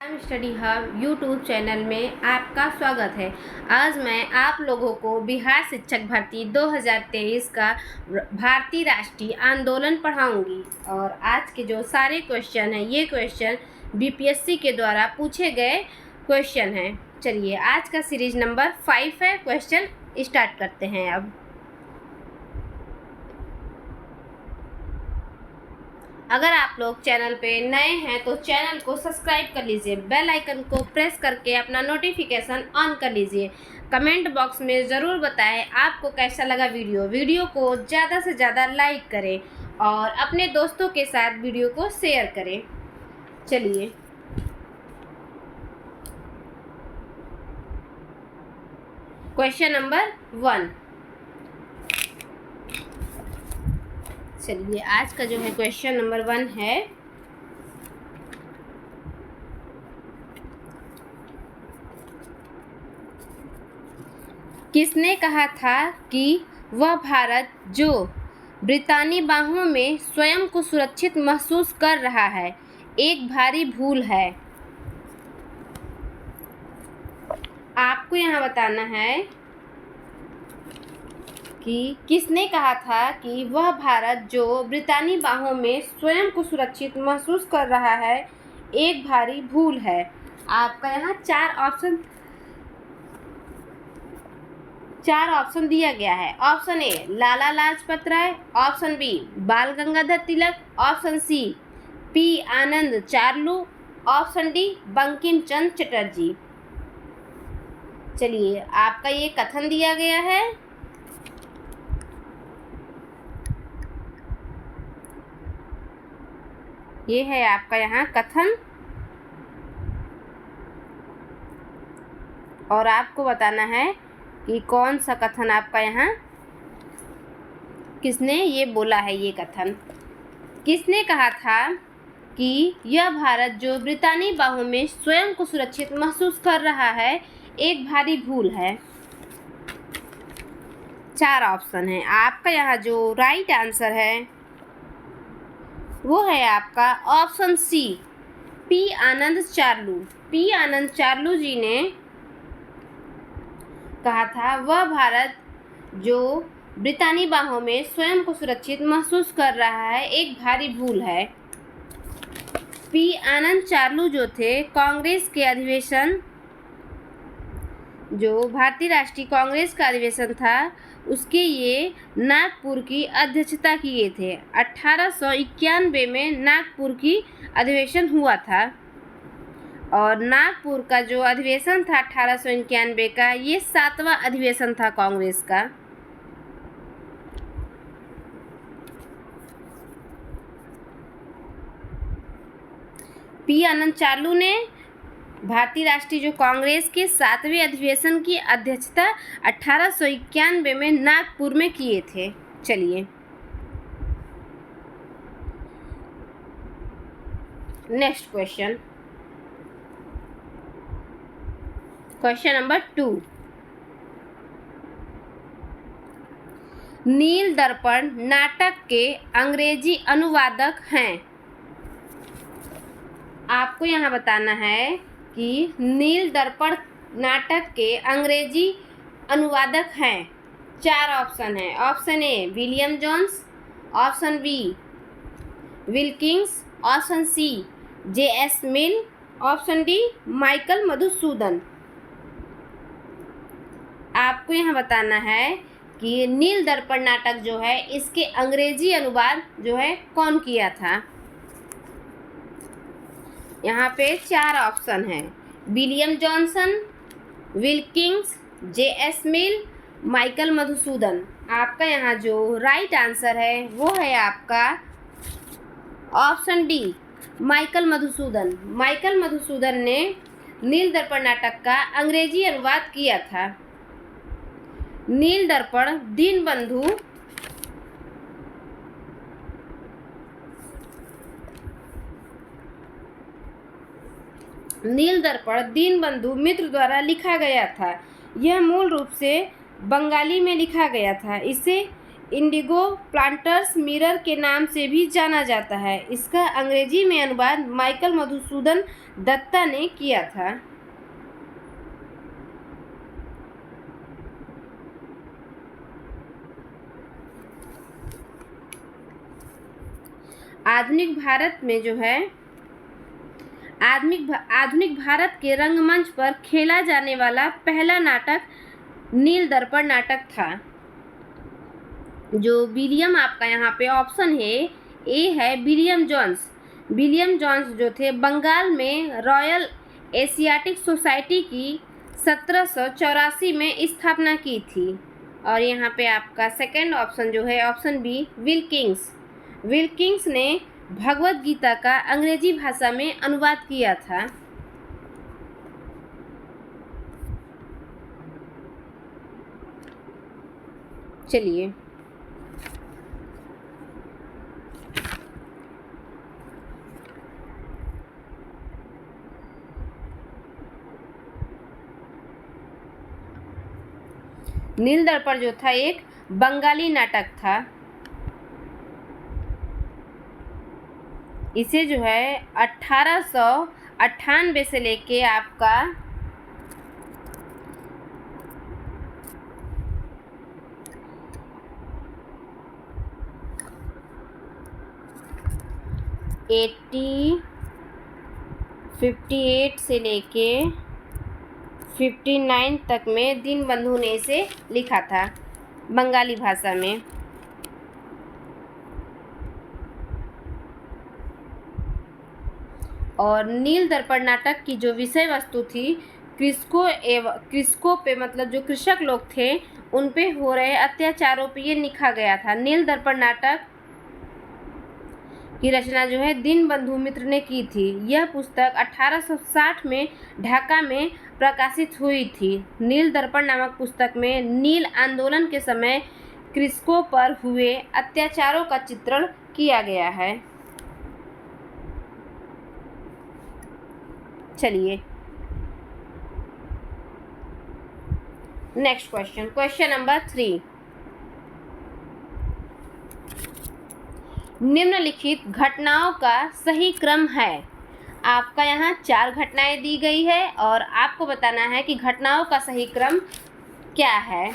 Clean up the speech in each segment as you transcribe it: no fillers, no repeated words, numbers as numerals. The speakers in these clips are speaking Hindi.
स्टडी हब यूट्यूब चैनल में आपका स्वागत है। आज मैं आप लोगों को बिहार शिक्षक भर्ती 2023 का भारतीय राष्ट्रीय आंदोलन पढ़ाऊंगी और आज के जो सारे क्वेश्चन हैं ये क्वेश्चन बीपीएससी के द्वारा पूछे गए क्वेश्चन हैं। चलिए आज का सीरीज नंबर 5 है। क्वेश्चन स्टार्ट करते हैं। अब अगर आप लोग चैनल पे नए हैं तो चैनल को सब्सक्राइब कर लीजिए, बेल आइकन को प्रेस करके अपना नोटिफिकेशन ऑन कर लीजिए। कमेंट बॉक्स में ज़रूर बताएं आपको कैसा लगा वीडियो को ज़्यादा से ज़्यादा लाइक करें और अपने दोस्तों के साथ वीडियो को शेयर करें। चलिए क्वेश्चन नंबर 1। चलिए आज का जो है क्वेश्चन नंबर 1 है, किसने कहा था कि वह भारत जो ब्रितानी बाहों में स्वयं को सुरक्षित महसूस कर रहा है एक भारी भूल है। आपको यहाँ बताना है कि किसने कहा था कि वह भारत जो ब्रितानी बाहों में स्वयं को सुरक्षित महसूस कर रहा है एक भारी भूल है। आपका यहाँ चार ऑप्शन दिया गया है। Option A Lala Lajpat Rai, option B Bal Gangadhar Tilak, option C P Anand Charlu, option D Bankim Chandra Chatterjee. चलिए आपका ये कथन दिया गया है। ये है आपका यहाँ कथन और आपको बताना है कि कौन सा कथन आपका यहाँ किसने ये बोला है। ये कथन किसने कहा था कि यह भारत जो ब्रितानी बाहों में स्वयं को सुरक्षित महसूस कर रहा है एक भारी भूल है। 4 ऑप्शन है। आपका यहाँ जो राइट आंसर है वो है आपका option C P Anand चारलू। P Anand चारलू जी ने कहा था वह भारत जो ब्रितानी बाहों में स्वयं को सुरक्षित महसूस कर रहा है एक भारी भूल है। पी आनंद चारलू जो थे कांग्रेस के अधिवेशन, जो भारतीय राष्ट्रीय कांग्रेस का अधिवेशन था उसके ये नागपुर की अध्यक्षता किए थे। 1891 में नागपुर की अधिवेशन हुआ था और नागपुर का जो अधिवेशन था 1891 का ये 7वां अधिवेशन था कांग्रेस का। पी आनंद चारलू ने भारतीय राष्ट्रीय जो कांग्रेस के 7वें अधिवेशन की अध्यक्षता 1891 में नागपुर में किए थे। चलिए नेक्स्ट क्वेश्चन, क्वेश्चन नंबर 2। नील दर्पण नाटक के अंग्रेजी अनुवादक हैं। आपको यहाँ बताना है कि नील दर्पण नाटक के अंग्रेजी अनुवादक हैं। 4 ऑप्शन है। Option A William Jones, option B Wilkins, option C J S. Mill, option D Michael Madhusudan. आपको यहाँ बताना है कि नील दर्पण नाटक जो है इसके अंग्रेजी अनुवाद जो है कौन किया था। यहाँ पे 4 ऑप्शन है। William Johnson, Wilkins, J S. Mill, Michael Madhusudan. आपका यहाँ जो राइट आंसर है वो है आपका option D Michael Madhusudan. Michael Madhusudan ने नील दर्पण नाटक का अंग्रेजी अनुवाद किया था। नील दर्पण दीनबंधु दीनबंधु मित्र द्वारा लिखा गया था। यह मूल रूप से बंगाली में लिखा गया था। इसे इंडिगो प्लांटर्स मिरर के नाम से भी जाना जाता है। इसका अंग्रेजी में अनुवाद माइकल मधुसूदन दत्ता ने किया था। आधुनिक भारत में जो है आधुनिक भारत के रंगमंच पर खेला जाने वाला पहला नाटक नील दर्पण नाटक था। जो विलियम आपका यहाँ पे ऑप्शन है ए है विलियम जोन्स। विलियम जोन्स जो थे बंगाल में रॉयल एशियाटिक सोसाइटी की 1784 में स्थापना की थी। और यहाँ पे आपका सेकंड ऑप्शन जो है ऑप्शन बी विल्किंस। विल्किंस ने भगवत गीता का अंग्रेजी भाषा में अनुवाद किया था। चलिए नील दर्पण जो था एक बंगाली नाटक था। इसे जो है 1898 से लेके आपका 58 से लेके 59 तक में दीनबंधु ने इसे लिखा था बंगाली भाषा में। और नील दर्पण नाटक की जो विषय वस्तु थी कृषकों पे मतलब जो कृषक लोग थे उन पे हो रहे अत्याचारों पे ये लिखा गया था। नील दर्पण नाटक की रचना जो है दीनबंधु मित्र ने की थी। यह पुस्तक 1860 में ढाका में प्रकाशित हुई थी। नील दर्पण नामक पुस्तक में नील आंदोलन के समय कृषकों पर हुए अत्याचारों का चित्रण किया गया है। चलिए नेक्स्ट क्वेश्चन नंबर 3। निम्नलिखित घटनाओं का सही क्रम है। आपका यहाँ 4 घटनाएं दी गई है और आपको बताना है कि घटनाओं का सही क्रम क्या है।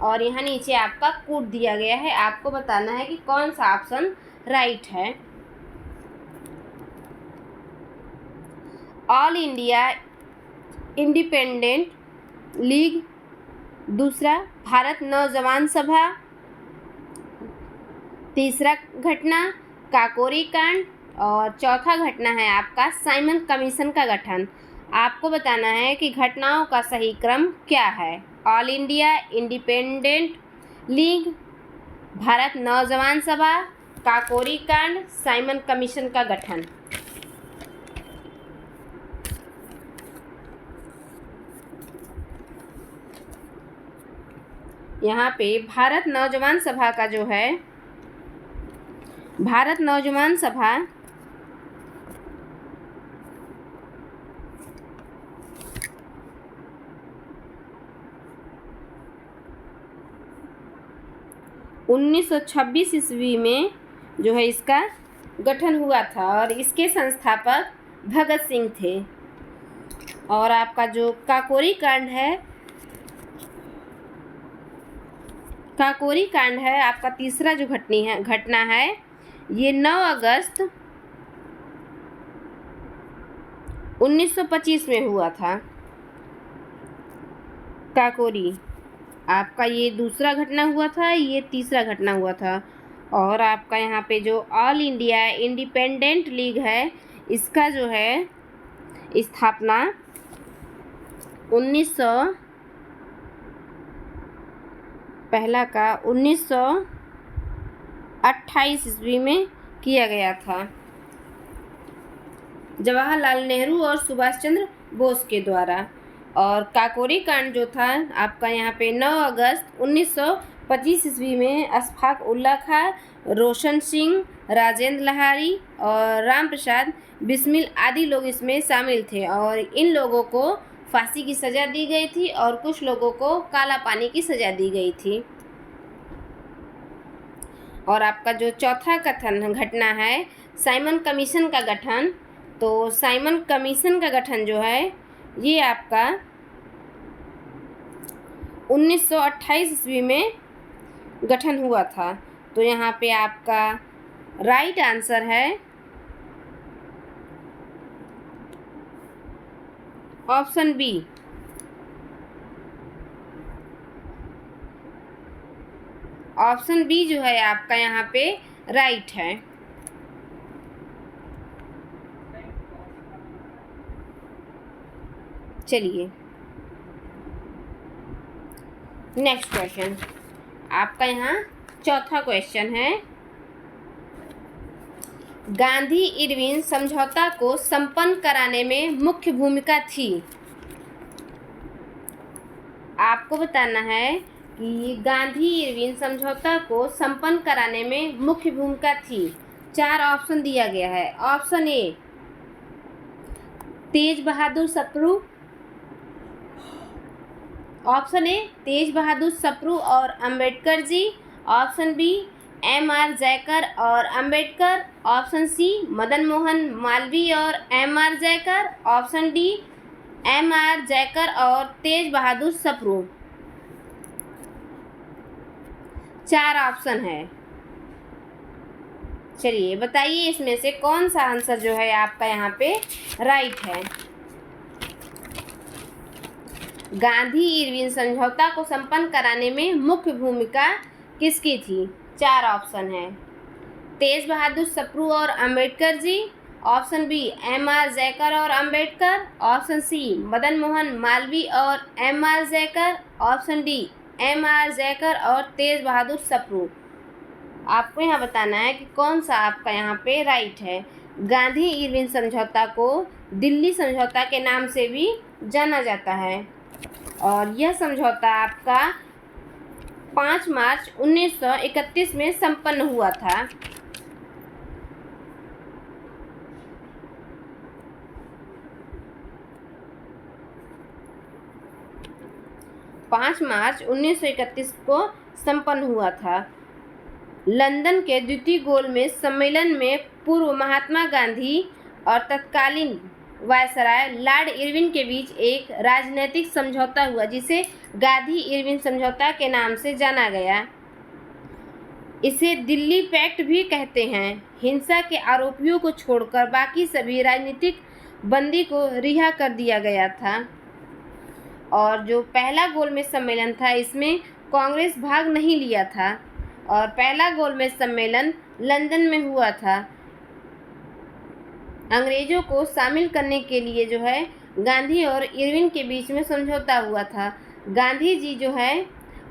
और यहाँ नीचे आपका कोड दिया गया है, आपको बताना है कि कौन सा ऑप्शन राइट है। ऑल इंडिया इंडिपेंडेंट लीग, दूसरा भारत नौजवान सभा, तीसरा घटना काकोरी कांड और चौथा घटना है आपका साइमन कमीशन का गठन। आपको बताना है कि घटनाओं का सही क्रम क्या है। All India independent league, Bharat नौजवान सभा, काकोरी कांड, साइमन कमीशन का गठन। यहाँ पे भारत नौजवान सभा का जो है भारत नौजवान सभा (1926) ईस्वी में जो है इसका गठन हुआ था और इसके संस्थापक भगत सिंह थे। और आपका जो काकोरी कांड है आपका तीसरा जो घटना है ये 9 अगस्त 1925 में हुआ था। काकोरी आपका ये दूसरा घटना हुआ था, ये तीसरा घटना हुआ था। और आपका यहाँ पे जो ऑल इंडिया इंडिपेंडेंट लीग है इसका जो है स्थापना 1928 ईस्वी में किया गया था जवाहरलाल नेहरू और सुभाष चंद्र बोस के द्वारा। और काकोरी कांड जो था आपका यहाँ पे 9 अगस्त 1925 ईस्वी में अशफाक उल्ला खां, रोशन सिंह, राजेंद्र लहारी और राम प्रसाद बिस्मिल आदि लोग इसमें शामिल थे। और इन लोगों को फांसी की सज़ा दी गई थी और कुछ लोगों को काला पानी की सज़ा दी गई थी। और आपका जो चौथा कथन घटना है साइमन कमीशन का गठन, तो साइमन कमीशन का गठन जो है ये आपका 1928 ईस्वी में गठन हुआ था। तो यहाँ पे आपका राइट आंसर है ऑप्शन बी। ऑप्शन बी जो है आपका यहाँ पे राइट है। चलिए नेक्स्ट क्वेश्चन, आपका यहाँ चौथा क्वेश्चन है, गांधी इरविन समझौता को संपन्न कराने में मुख्य भूमिका थी। आपको बताना है कि गांधी इरविन समझौता को संपन्न कराने में मुख्य भूमिका थी। 4 ऑप्शन दिया गया है। Option A Tej Bahadur Sapru, option A Tej Bahadur Sapru और Ambedkar ji, option B M R. Jayakar और अंबेडकर, ऑप्शन सी मदन मोहन मालवीय और M R. Jayakar, option D M R. Jayakar और तेज बहादुर सप्रू। 4 ऑप्शन है। चलिए बताइए इसमें से कौन सा आंसर जो है आपका यहाँ पे राइट है। गांधी इरविन समझौता को संपन्न कराने में मुख्य भूमिका किसकी थी? 4 ऑप्शन है। तेज बहादुर सप्रू और Ambedkar ji, option B M R. Jayakar और अंबेडकर, ऑप्शन सी मदन मोहन मालवीय और M R. Jayakar, option D M R. Jayakar और तेज बहादुर सप्रू। आपको यहाँ बताना है कि कौन सा आपका यहाँ पे राइट है। गांधी इरविन समझौता को दिल्ली समझौता के नाम से भी जाना जाता है और यह समझौता आपका 5 मार्च 1931 में संपन्न हुआ था। मार्च 1931 को संपन्न हुआ था। लंदन के द्वितीय गोलमेज सम्मेलन में पूर्व महात्मा गांधी और तत्कालीन वायसराय लॉर्ड इरविन के बीच एक राजनीतिक समझौता हुआ जिसे गांधी इरविन समझौता के नाम से जाना गया। इसे दिल्ली पैक्ट भी कहते हैं। हिंसा के आरोपियों को छोड़कर बाकी सभी राजनीतिक बंदी को रिहा कर दिया गया था और जो पहला गोलमेज सम्मेलन था इसमें कांग्रेस भाग नहीं लिया था और पहला गोलमेज सम्मेलन लंदन में हुआ था। अंग्रेजों को शामिल करने के लिए जो है गांधी और इरविन के बीच में समझौता हुआ था। गांधी जी जो है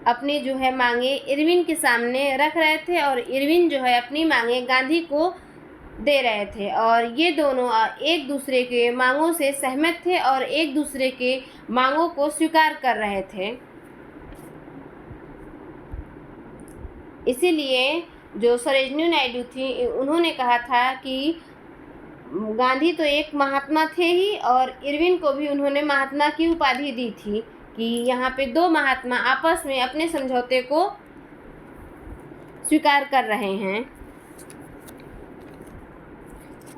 अपनी जो है मांगे इरविन के सामने रख रहे थे और इरविन जो है अपनी मांगे गांधी को दे रहे थे और ये दोनों एक दूसरे के मांगों से सहमत थे और एक दूसरे के मांगों को स्वीकार कर रहे थे। इसीलिए जो सरोजिनी नायडू थी उन्होंने कहा था कि गांधी तो एक महात्मा थे ही और इरविन को भी उन्होंने महात्मा की उपाधि दी थी कि यहाँ पे 2 महात्मा आपस में अपने समझौते को स्वीकार कर रहे हैं।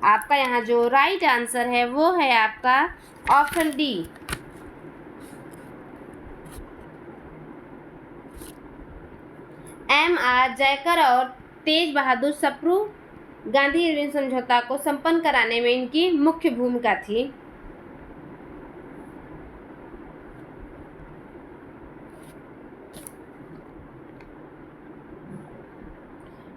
आपका यहाँ जो राइट आंसर है वो है आपका ऑप्शन डी। एम.आर. जयकर और तेज बहादुर सप्रू गांधी इरविन समझौता को संपन्न कराने में इनकी मुख्य भूमिका थी।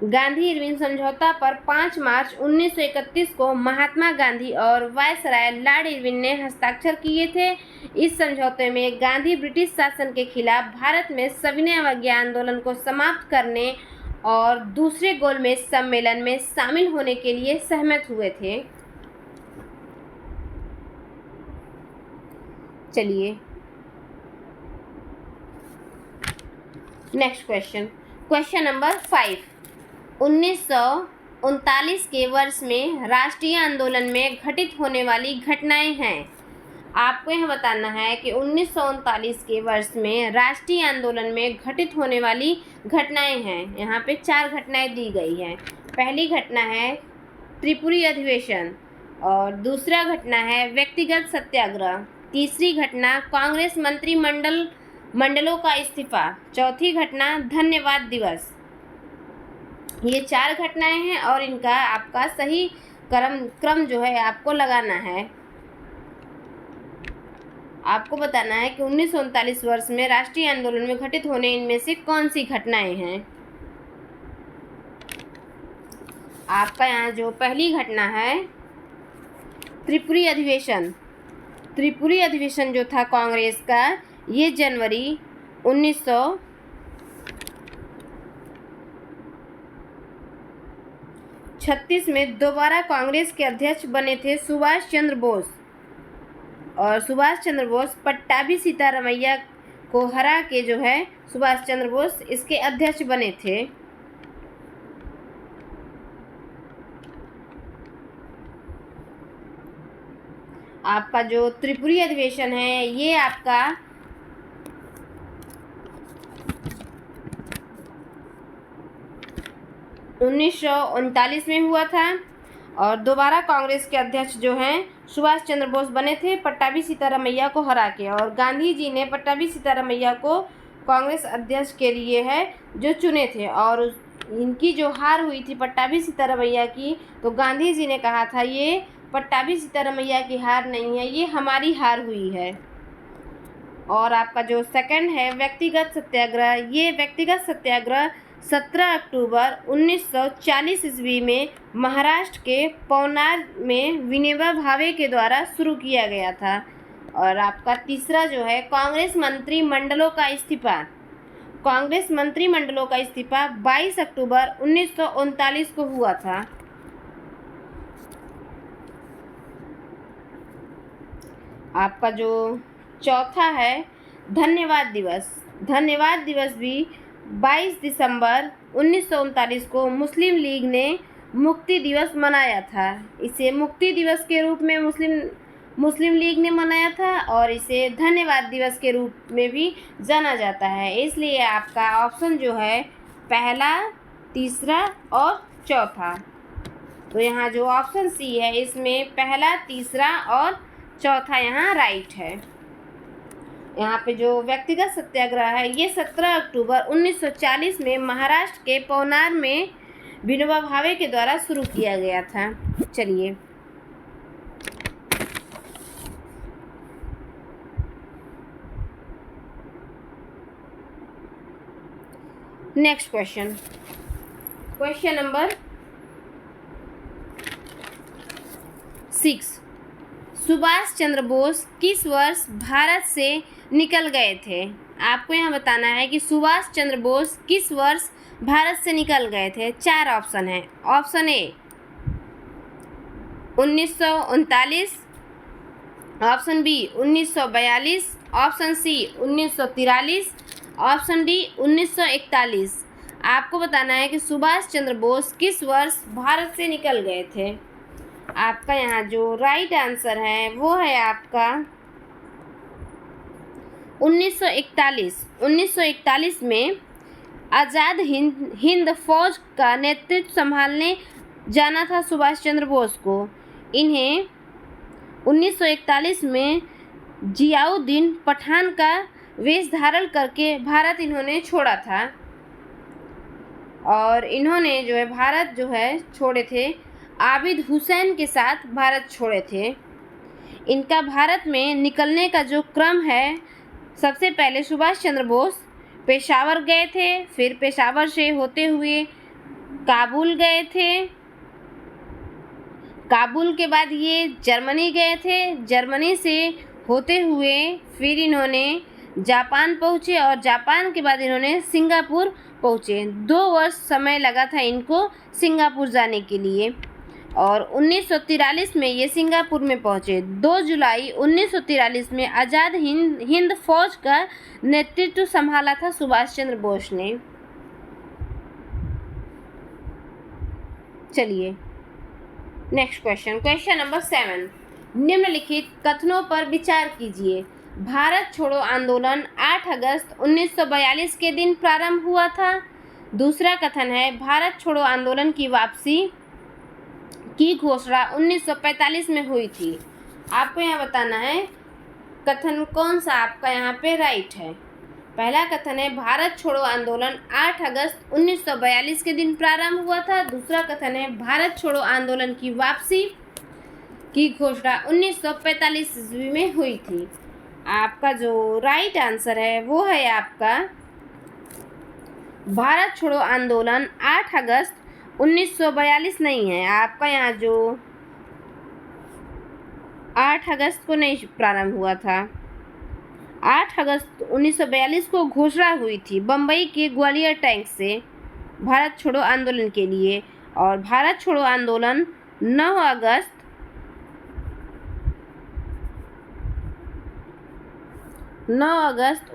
गांधी इरविन समझौता पर 5 मार्च 1931 को महात्मा गांधी और वायसराय लॉर्ड इरविन ने हस्ताक्षर किए थे। इस समझौते में गांधी ब्रिटिश शासन के खिलाफ भारत में सविनय अवज्ञा आंदोलन को समाप्त करने और दूसरे गोलमेज सम्मेलन में शामिल होने के लिए सहमत हुए थे। चलिए नेक्स्ट क्वेश्चन, क्वेश्चन नंबर 5। 1939 के वर्ष में राष्ट्रीय आंदोलन में घटित होने वाली घटनाएं हैं। आपको यह बताना है कि 1939 के वर्ष में राष्ट्रीय आंदोलन में घटित होने वाली घटनाएं हैं। यहाँ पे 4 घटनाएं दी गई हैं। पहली घटना है त्रिपुरी अधिवेशन, और दूसरा घटना है व्यक्तिगत सत्याग्रह, तीसरी घटना कांग्रेस मंत्रिमंडलों का इस्तीफा, चौथी घटना धन्यवाद दिवस। ये 4 घटनाएं हैं और इनका आपका सही क्रम जो है आपको लगाना है। आपको बताना है कि 1939 वर्ष में राष्ट्रीय आंदोलन में घटित होने इनमें से कौन सी घटनाएं हैं। आपका यहाँ जो पहली घटना है त्रिपुरी अधिवेशन। त्रिपुरी अधिवेशन जो था कांग्रेस का, ये जनवरी 1936 में दोबारा कांग्रेस के अध्यक्ष बने थे सुभाष चंद्र बोस, और सुभाष चंद्र बोस पट्टाभी सीतारामैया को हरा के जो है सुभाष चंद्र बोस इसके अध्यक्ष बने थे। आपका जो त्रिपुरी अधिवेशन है ये आपका 1939 में हुआ था, और दोबारा कांग्रेस के अध्यक्ष जो हैं सुभाष चंद्र बोस बने थे पट्टाभी सीतारामैया को हरा के, और गांधी जी ने पट्टाभी सीतारामैया को कांग्रेस अध्यक्ष के लिए है जो चुने थे। और इनकी जो हार हुई थी पट्टाभी सीतारामैया की, तो गांधी जी ने कहा था ये पट्टाभी सीतारामैया की हार नहीं है, ये हमारी हार हुई है। और आपका जो सेकंड है व्यक्तिगत सत्याग्रह, ये व्यक्तिगत सत्याग्रह 17 अक्टूबर 1940 ईस्वी में महाराष्ट्र के पवनार में विनोबा भावे के द्वारा शुरू किया गया था। और आपका तीसरा जो है कांग्रेस मंत्रिमंडलों का इस्तीफा। कांग्रेस मंत्रिमंडलों का इस्तीफा 22 अक्टूबर 1939 को हुआ था। आपका जो चौथा है धन्यवाद दिवस। धन्यवाद दिवस भी 22 दिसंबर 1939 को मुस्लिम लीग ने मुक्ति दिवस मनाया था। इसे मुक्ति दिवस के रूप में मुस्लिम लीग ने मनाया था, और इसे धन्यवाद दिवस के रूप में भी जाना जाता है। इसलिए आपका ऑप्शन जो है पहला, तीसरा और चौथा। तो यहाँ जो ऑप्शन सी है इसमें पहला, तीसरा और चौथा यहाँ राइट है। यहाँ पे जो व्यक्तिगत सत्याग्रह है ये 17 अक्टूबर 1940 में महाराष्ट्र के पवनार में विनोबा भावे के द्वारा शुरू किया गया था। चलिए next question, question number 6। Subhash Chandra Bose किस वर्ष भारत से निकल गए थे? आपको यहाँ बताना है कि सुभाष चंद्र बोस किस वर्ष भारत से निकल गए थे। 4 ऑप्शन है। Option A 1939, option B 1942, option C 1943, option D 1941। आपको बताना है कि सुभाष चंद्र बोस किस वर्ष भारत से निकल गए थे। आपका यहाँ जो राइट आंसर है वो है आपका 1941। 1941 में आज़ाद हिंद फौज का नेतृत्व संभालने जाना था सुभाष चंद्र बोस को। इन्हें 1941 में जियाउद्दीन पठान का वेश धारण करके भारत इन्होंने छोड़ा था, और इन्होंने जो है भारत जो है छोड़े थे आबिद हुसैन के साथ भारत छोड़े थे। इनका भारत में निकलने का जो क्रम है, सबसे पहले सुभाष चंद्र बोस पेशावर गए थे, फिर पेशावर से होते हुए काबुल गए थे, काबुल के बाद ये जर्मनी गए थे, जर्मनी से होते हुए फिर इन्होंने जापान पहुँचे, और जापान के बाद इन्होंने सिंगापुर पहुँचे। 2 वर्ष समय लगा था इनको सिंगापुर जाने के लिए, और 1943 में ये सिंगापुर में पहुँचे। 2 जुलाई 1943 में आज़ाद हिंद फौज का नेतृत्व संभाला था सुभाष चंद्र बोस ने। चलिए नेक्स्ट क्वेश्चन, क्वेश्चन नंबर 7। निम्नलिखित कथनों पर विचार कीजिए। भारत छोड़ो आंदोलन 8 अगस्त 1942 के दिन प्रारंभ हुआ था। दूसरा कथन है भारत छोड़ो आंदोलन की वापसी की घोषणा 1945 में हुई थी। आपको यहाँ बताना है कथन कौन सा आपका यहाँ पे राइट है। पहला कथन है भारत छोड़ो आंदोलन 8 अगस्त 1942 के दिन प्रारंभ हुआ था। दूसरा कथन है भारत छोड़ो आंदोलन की वापसी की घोषणा 1945 ईस्वी में हुई थी। आपका जो राइट आंसर है वो है आपका भारत छोड़ो आंदोलन 8 अगस्त 1942 नहीं है। आपका यहाँ जो 8 अगस्त को नहीं प्रारंभ हुआ था, 8 अगस्त 1942 को घोषणा हुई थी बम्बई के ग्वालियर टैंक से भारत छोड़ो आंदोलन के लिए। और भारत छोड़ो आंदोलन 9 अगस्त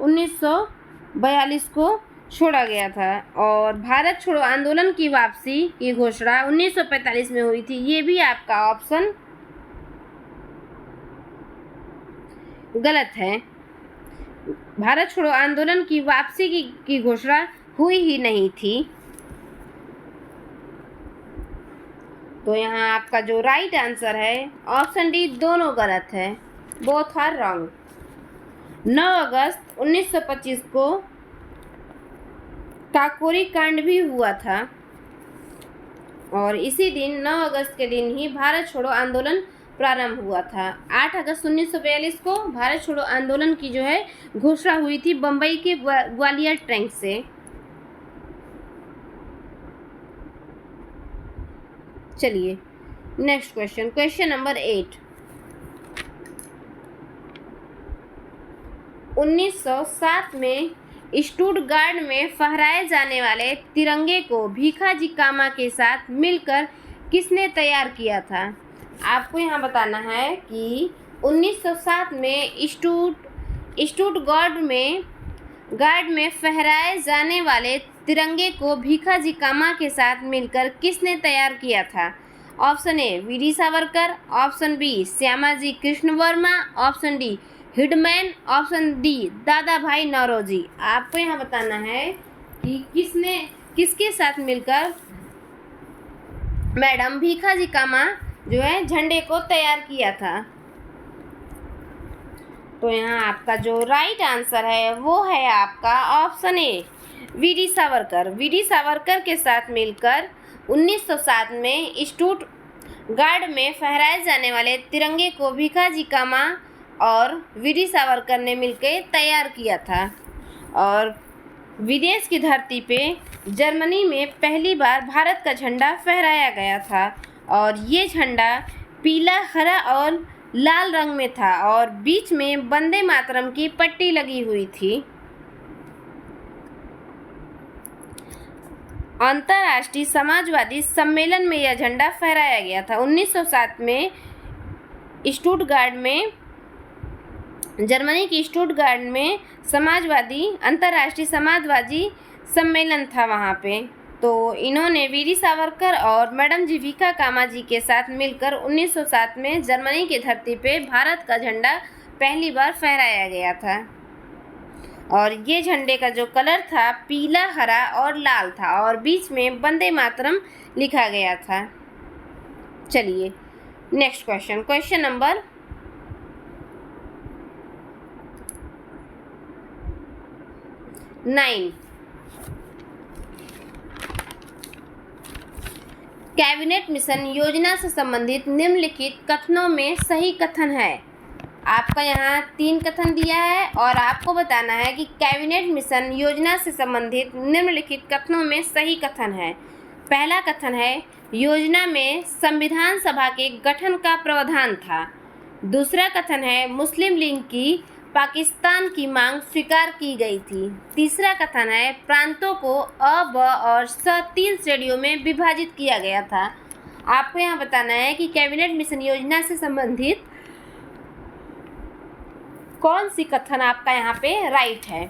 1942 को छोड़ा गया था। और भारत छोड़ो आंदोलन की वापसी की घोषणा 1945 में हुई थी। ये भी आपका ऑप्शन गलत है। भारत छोड़ो आंदोलन की वापसी की घोषणा हुई ही नहीं थी। तो यहाँ आपका जो राइट आंसर है ऑप्शन डी दोनों गलत है, बोथ आर रॉन्ग। 9 अगस्त 1925 को काकोरी कांड भी हुआ था और इसी दिन 9 अगस्त के दिन ही भारत छोड़ो आंदोलन प्रारंभ हुआ था। 8 अगस्त 1942 को भारत छोड़ो आंदोलन की जो है घोषणा हुई थी बम्बई के ग्वालियर टैंक से। चलिए नेक्स्ट क्वेश्चन, क्वेश्चन नंबर 8। 1907 में स्टुटगार्ट में फहराए जाने वाले तिरंगे को भीखाजी कामा के साथ मिलकर किसने तैयार किया था? आपको यहाँ बताना है कि 1907 में स्टुटगार्ट में फहराए जाने वाले तिरंगे को भीखाजी कामा के साथ मिलकर किसने तैयार किया था? Option A V D Savarkar, option B Shyamji Krishna Varma, option D Hyndman, option D Dadabhai Naoroji. आपको यहाँ बताना है कि किसके साथ मिलकर मैडम भीखाजी कामा जो है झंडे को तैयार किया था। तो यहाँ आपका जो राइट आंसर है वो है आपका option A V D Savarkar. V D Savarkar के साथ मिलकर 1907 में स्टुटगार्ट में फहराए जाने वाले तिरंगे को भीखाजी कामा और वीडी सावरकर ने मिलकर तैयार किया था। और विदेश की धरती पे जर्मनी में पहली बार भारत का झंडा फहराया गया था और ये झंडा पीला, हरा और लाल रंग में था और बीच में वंदे मातरम की पट्टी लगी हुई थी। अंतर्राष्ट्रीय समाजवादी सम्मेलन में यह झंडा फहराया गया था। 1907 में स्टुटगार्ट में जर्मनी की स्टुटगार्ट में अंतर्राष्ट्रीय समाजवादी सम्मेलन था वहाँ पे। तो इन्होंने वीडी सावरकर और मैडम जीविका कामा जी के साथ मिलकर 1907 में जर्मनी की धरती पे भारत का झंडा पहली बार फहराया गया था और ये झंडे का जो कलर था पीला, हरा और लाल था और बीच में वंदे मातरम लिखा गया था। चलिए next question, question number 9। Cabinet mission योजना से संबंधित निम्नलिखित कथनों में सही कथन है। आपका यहाँ 3 कथन दिया है और आपको बताना है कि कैबिनेट मिशन योजना से संबंधित निम्नलिखित कथनों में सही कथन है। पहला कथन है योजना में संविधान सभा के गठन का प्रावधान था। दूसरा कथन है मुस्लिम लीग की पाकिस्तान की मांग स्वीकार की गई थी। तीसरा कथन है प्रांतों को अ, ब और स 3 श्रेणियों में विभाजित किया गया था। आपको यहाँ बताना है कि कैबिनेट मिशन योजना से संबंधित कौन सी कथन आपका यहाँ पे राइट है।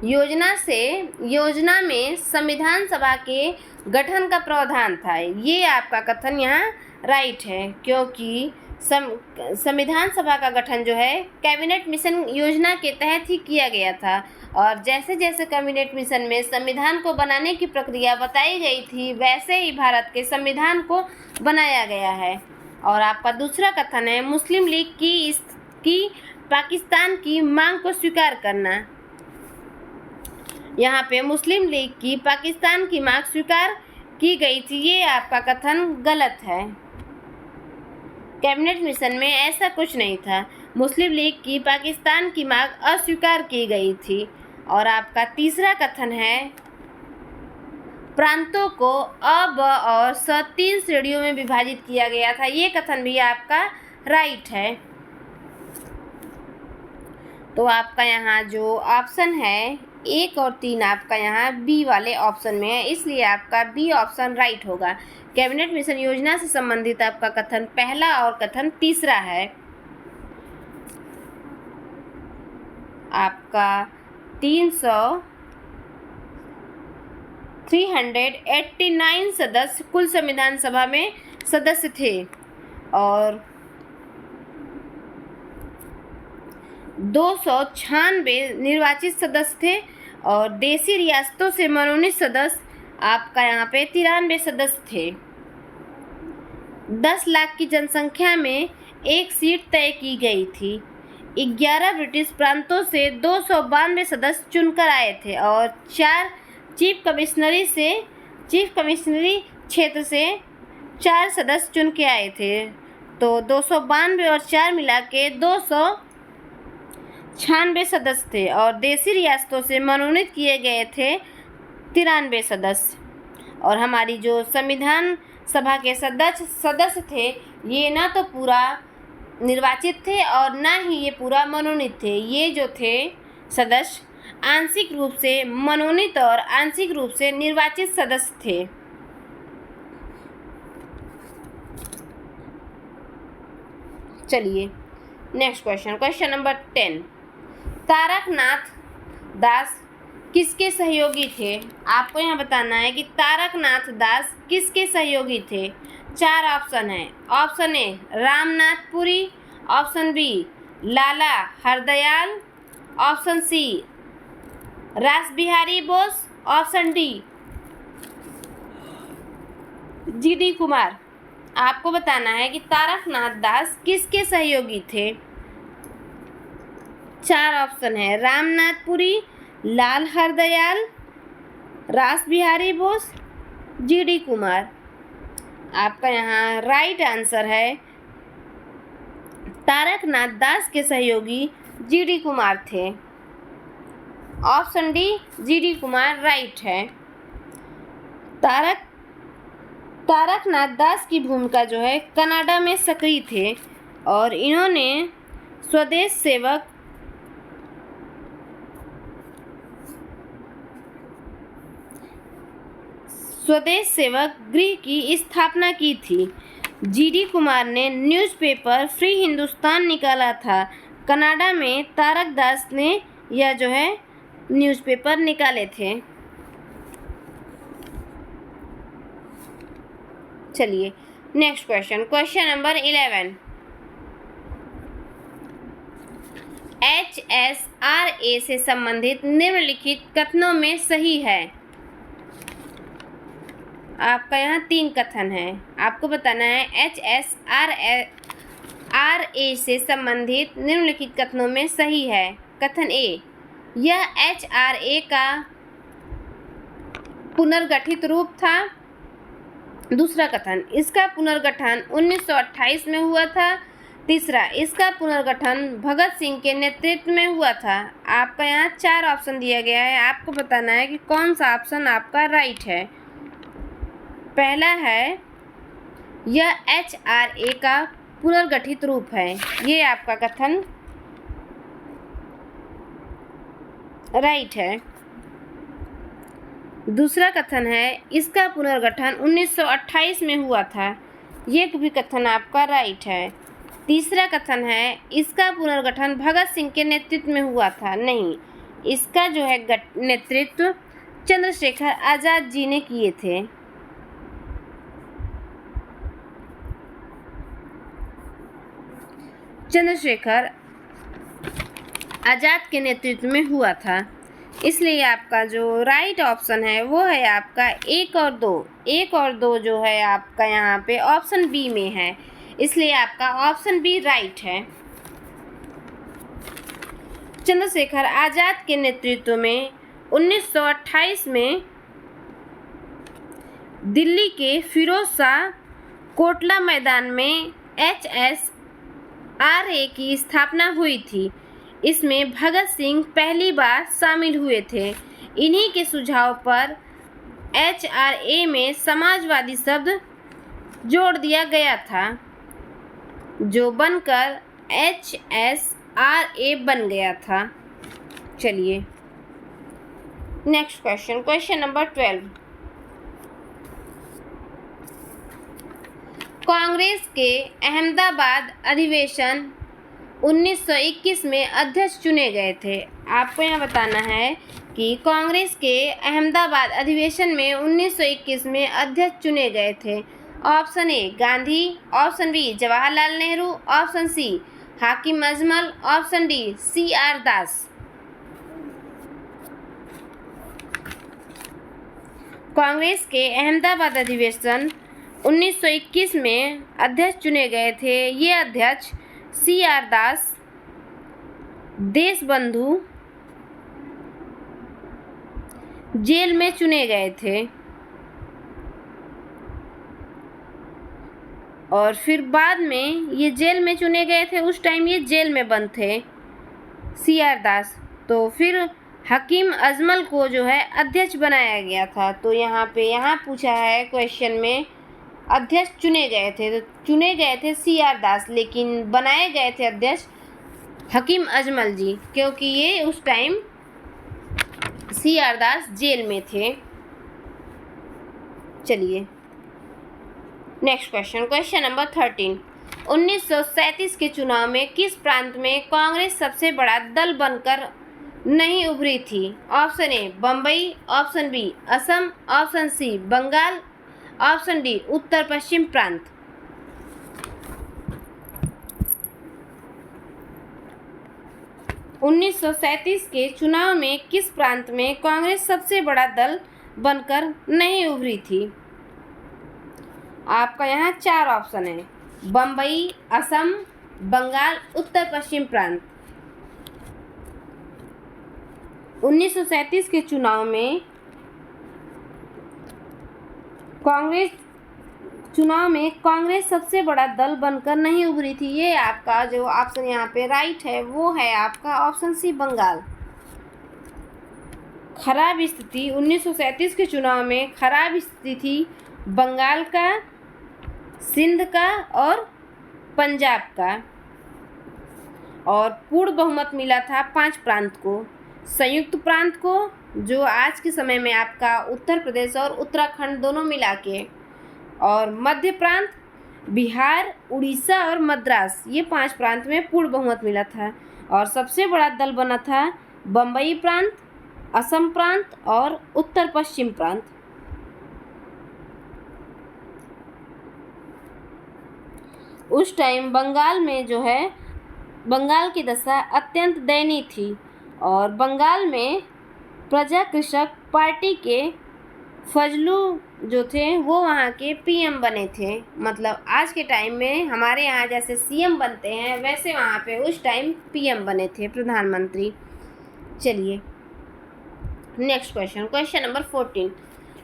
योजना में संविधान सभा के गठन का प्रावधान था। ये आपका कथन यहाँ राइट है, क्योंकि संविधान सभा का गठन जो है कैबिनेट मिशन योजना के तहत ही किया गया था, और जैसे जैसे कैबिनेट मिशन में संविधान को बनाने की प्रक्रिया बताई गई थी, वैसे ही भारत के संविधान को बनाया गया है। और आपका दूसरा कथन है मुस्लिम लीग की पाकिस्तान की मांग को स्वीकार करना। यहाँ पे मुस्लिम लीग की पाकिस्तान की मांग स्वीकार की गई थी, ये आपका कथन गलत है। कैबिनेट मिशन में ऐसा कुछ नहीं था। मुस्लिम लीग की पाकिस्तान की मांग अस्वीकार की गई थी। और आपका तीसरा कथन है प्रांतों को अ, ब और स 3 श्रेणियों में विभाजित किया गया था। ये कथन भी आपका राइट है। तो आपका यहाँ जो ऑप्शन है 1 और 3 आपका यहाँ बी वाले ऑप्शन में है, इसलिए आपका बी ऑप्शन राइट होगा। कैबिनेट मिशन योजना से संबंधित आपका कथन पहला और कथन तीसरा है। आपका 389 सदस्य कुल संविधान सभा में सदस्य थे, और 296 निर्वाचित सदस्य थे, और देशी रियासतों से मनोनीत सदस्य आपका यहाँ पे 93 सदस्य थे। 10 लाख की जनसंख्या में एक सीट तय की गई थी। 11 ब्रिटिश प्रांतों से 292 सदस्य चुनकर आए थे, और 4 चीफ कमिश्नरी क्षेत्र से 4 सदस्य चुन के आए थे। तो 292 और 4 मिला के 296 सदस्य थे, और देशी रियासतों से मनोनीत किए गए थे 93 सदस्य। और हमारी जो संविधान सभा के सदस्य थे, ये ना तो पूरा निर्वाचित थे और ना ही ये पूरा मनोनीत थे। ये जो थे सदस्य आंशिक रूप से मनोनीत और आंशिक रूप से निर्वाचित सदस्य थे। चलिए नेक्स्ट क्वेश्चन नंबर 10। तारकनाथ दास किसके सहयोगी थे? आपको यहाँ बताना है कि तारकनाथ दास किसके सहयोगी थे। 4 ऑप्शन है। Option A Ramnath Puri, option B Lala Hardayal, option C Rash Behari Bose, option D G D Kumar. आपको बताना है कि तारकनाथ दास किसके सहयोगी थे। 4 ऑप्शन है। रामनाथ पुरी, लाल हरदयाल, रासबिहारी बोस, जीडी कुमार। आपका यहाँ राइट आंसर है तारकनाथ दास के सहयोगी जीडी कुमार थे। Option D G D Kumar right है। तारकनाथ दास की भूमिका जो है कनाडा में सक्रिय थे, और इन्होंने स्वदेश सेवक गृह की स्थापना की थी। जीडी कुमार ने न्यूज़पेपर फ्री हिंदुस्तान निकाला था। कनाडा में तारक दास ने यह जो है न्यूज़पेपर निकाले थे। चलिए नेक्स्ट क्वेश्चन नंबर 11। HSRA से संबंधित निम्नलिखित कथनों में सही है। आपका यहाँ 3 कथन है। आपको बताना है HSRA से संबंधित निम्नलिखित कथनों में सही है। कथन ए, यह HRA का पुनर्गठित रूप था। दूसरा कथन, इसका पुनर्गठन 1928 में हुआ था। तीसरा, इसका पुनर्गठन भगत सिंह के नेतृत्व में हुआ था। आपका यहाँ 4 ऑप्शन दिया गया है। आपको बताना है कि कौन सा ऑप्शन आपका राइट है। पहला है यह HRA का पुनर्गठित रूप है, ये आपका कथन राइट है। दूसरा कथन है इसका पुनर्गठन 1928 में हुआ था, ये भी कथन आपका राइट है। तीसरा कथन है इसका पुनर्गठन भगत सिंह के नेतृत्व में हुआ था, नहीं, इसका जो है नेतृत्व चंद्रशेखर आजाद जी ने किए थे। चंद्रशेखर आजाद के नेतृत्व में हुआ था, इसलिए आपका जो राइट ऑप्शन है वो है आपका 1 और 2। 1 और 2 जो है आपका यहाँ पे ऑप्शन बी में है, इसलिए आपका ऑप्शन बी राइट है। चंद्रशेखर आजाद के नेतृत्व में 1928 में दिल्ली के फिरोज शाह कोटला मैदान में HSRA की स्थापना हुई थी। इसमें भगत सिंह पहली बार शामिल हुए थे। इन्हीं के सुझाव पर HRA में समाजवादी शब्द जोड़ दिया गया था, जो बनकर HSRA बन गया था। चलिए next question, question number 12। Congress के अहमदाबाद अधिवेशन 1921 में अध्यक्ष चुने गए थे। आपको यहाँ बताना है कि कांग्रेस के अहमदाबाद अधिवेशन में 1921 में अध्यक्ष चुने गए थे। Option A Gandhi, option B Jawaharlal Nehru, option C Hakim Ajmal, option D CR Das. Congress के अहमदाबाद अधिवेशन 1921 में अध्यक्ष चुने गए थे। ये अध्यक्ष CR दास, देशबंधु जेल में चुने गए थे और फिर बाद में ये जेल में चुने गए थे। उस टाइम ये जेल में बंद थे CR दास। तो फिर हकीम अजमल को जो है अध्यक्ष बनाया गया था। तो यहाँ पूछा है क्वेश्चन में अध्यक्ष चुने गए थे, तो चुने गए थे CR दास, लेकिन बनाए गए थे अध्यक्ष हकीम अजमल जी, क्योंकि ये उस टाइम CR दास जेल में थे। चलिए नेक्स्ट क्वेश्चन, क्वेश्चन नंबर 13। 1937 के चुनाव में किस प्रांत में कांग्रेस सबसे बड़ा दल बनकर नहीं उभरी थी? Option A Bombay, option B Assam, option C Bengal, option D उत्तर पश्चिम प्रांत। उन्नीस के चुनाव में किस प्रांत में कांग्रेस सबसे बड़ा दल बनकर नहीं उभरी थी? आपका यहाँ 4 ऑप्शन है, बम्बई, असम, बंगाल, उत्तर पश्चिम प्रांत। 1937 के चुनाव में कांग्रेस सबसे बड़ा दल बनकर नहीं उभरी थी। ये आपका जो ऑप्शन यहाँ पे राइट है वो है आपका ऑप्शन सी बंगाल। खराब स्थिति 1937 के चुनाव में खराब स्थिति थी बंगाल का, सिंध का और पंजाब का, और पूर्ण बहुमत मिला था 5 प्रांत को। संयुक्त प्रांत को, जो आज के समय में आपका उत्तर प्रदेश और उत्तराखंड दोनों मिला के, और मध्य प्रांत, बिहार, उड़ीसा और मद्रास, ये 5 प्रांत में पूर्ण बहुमत मिला था। और सबसे बड़ा दल बना था बम्बई प्रांत, असम प्रांत और उत्तर पश्चिम प्रांत। उस टाइम बंगाल में जो है बंगाल की दशा अत्यंत दयनीय थी और बंगाल में प्रजा कृषक पार्टी के फजलू जो थे वो वहाँ के PM बने थे। मतलब आज के टाइम में हमारे यहाँ जैसे CM बनते हैं वैसे वहाँ पे उस टाइम PM बने थे, प्रधानमंत्री। चलिए नेक्स्ट क्वेश्चन, क्वेश्चन नंबर 14।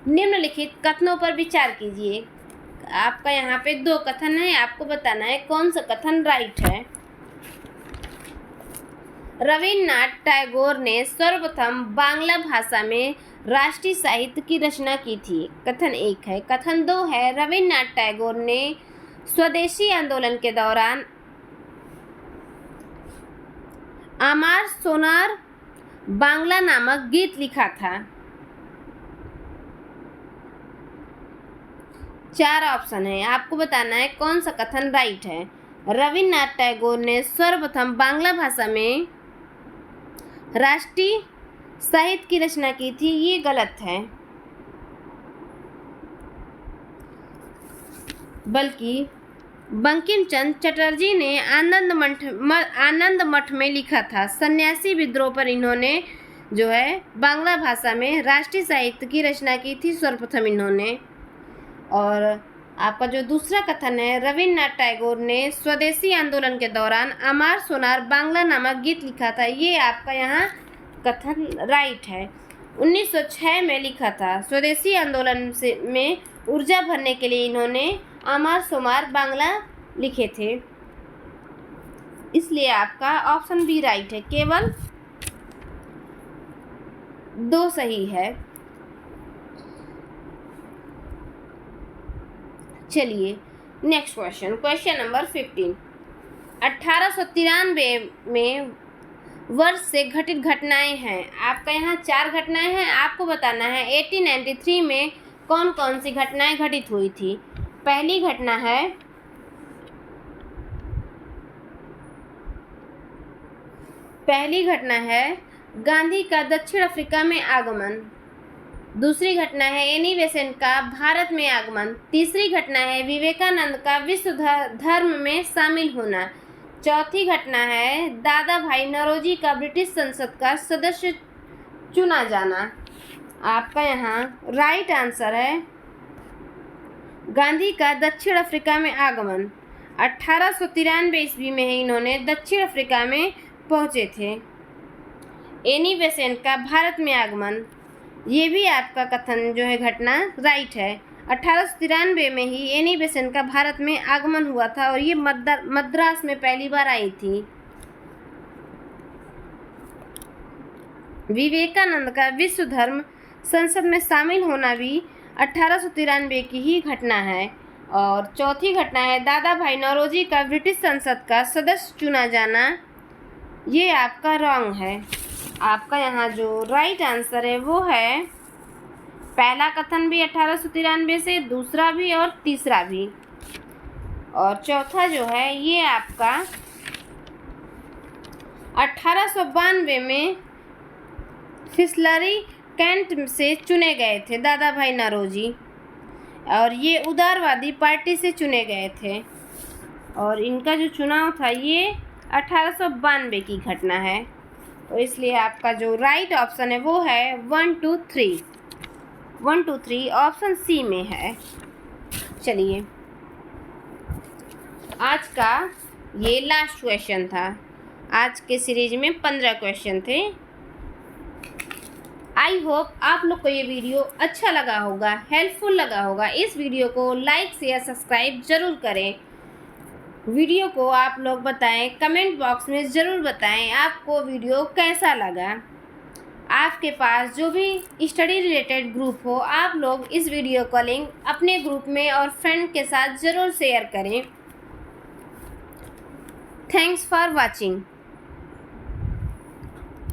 निम्नलिखित कथनों पर विचार कीजिए। आपका यहाँ पे 2 कथन है, आपको बताना है कौन सा कथन राइट है। रविन्द्रनाथ टैगोर ने सर्वप्रथम बांग्ला भाषा में राष्ट्रीय साहित्य की रचना की थी। कथन 1 है। कथन 2 है, रविन्द्रनाथ टैगोर ने स्वदेशी आंदोलन के दौरान आमार सोनार बांग्ला नामक गीत लिखा था। 4 ऑप्शन है, आपको बताना है कौन सा कथन राइट है। रविन्द्रनाथ टैगोर ने सर्वप्रथम बांग्ला भाषा में राष्ट्रीय साहित्य की रचना की थी, ये गलत है, बल्कि बंकिम चंद्र चटर्जी ने आनंद मठ में लिखा था। सन्यासी विद्रोह पर इन्होंने जो है बांग्ला भाषा में राष्ट्रीय साहित्य की रचना की थी सर्वप्रथम इन्होंने। और आपका जो दूसरा कथन है, रविन्द्रनाथ टैगोर ने स्वदेशी आंदोलन के दौरान अमार सोनार बांग्ला नामक गीत लिखा था, ये आपका यहाँ कथन राइट है। 1906 में लिखा था। स्वदेशी आंदोलन में ऊर्जा भरने के लिए इन्होंने अमार सोनार बांग्ला लिखे थे, इसलिए आपका ऑप्शन बी राइट है। केवल 2 सही है। चलिए नेक्स्ट क्वेश्चन नंबर 15। 1893 में वर्ष से घटित घटनाएं हैं। आपका यहाँ 4 घटनाएं हैं, आपको बताना है 1893 में कौन कौन सी घटनाएं घटित हुई थी। पहली घटना है गांधी का दक्षिण अफ्रीका में आगमन। दूसरी घटना है एनी बेसेंट का भारत में आगमन। तीसरी घटना है विवेकानंद का विश्व धर्म में शामिल होना। चौथी घटना है दादा भाई नौरोजी का ब्रिटिश संसद का सदस्य चुना जाना। आपका यहाँ राइट आंसर है गांधी का दक्षिण अफ्रीका में आगमन। 1893 ईस्वी में ही इन्होंने दक्षिण अफ्रीका में पहुंचे थे। एनी बेसेंट का भारत में आगमन, ये भी आपका कथन जो है घटना राइट है। 1893 में ही एनी बेसेंट का भारत में आगमन हुआ था और ये मद्रास में पहली बार आई थी। विवेकानंद का विश्व धर्म संसद में शामिल होना भी 1893 की ही घटना है। और चौथी घटना है दादा भाई नौरोजी का ब्रिटिश संसद का सदस्य चुना जाना, ये आपका रॉन्ग है। आपका यहाँ जो राइट आंसर है वो है पहला कथन भी 1893 से, दूसरा भी और तीसरा भी। और चौथा जो है ये आपका 1892 में फिसलरी कैंट से चुने गए थे दादा भाई नौरोजी, और ये उदारवादी पार्टी से चुने गए थे। और इनका जो चुनाव था ये 1892 की घटना है। तो इसलिए आपका जो राइट ऑप्शन है वो है 1 2 3 ऑप्शन सी में है। चलिए आज का ये लास्ट क्वेश्चन था। आज के सीरीज में 15 क्वेश्चन थे। आई होप आप लोग को ये वीडियो अच्छा लगा होगा, हेल्पफुल लगा होगा। इस वीडियो को लाइक शेयर सब्सक्राइब जरूर करें। वीडियो को आप लोग बताएं, कमेंट बॉक्स में ज़रूर बताएं आपको वीडियो कैसा लगा। आपके पास जो भी स्टडी रिलेटेड ग्रुप हो, आप लोग इस वीडियो का लिंक अपने ग्रुप में और फ्रेंड के साथ ज़रूर शेयर करें। Thanks for watching.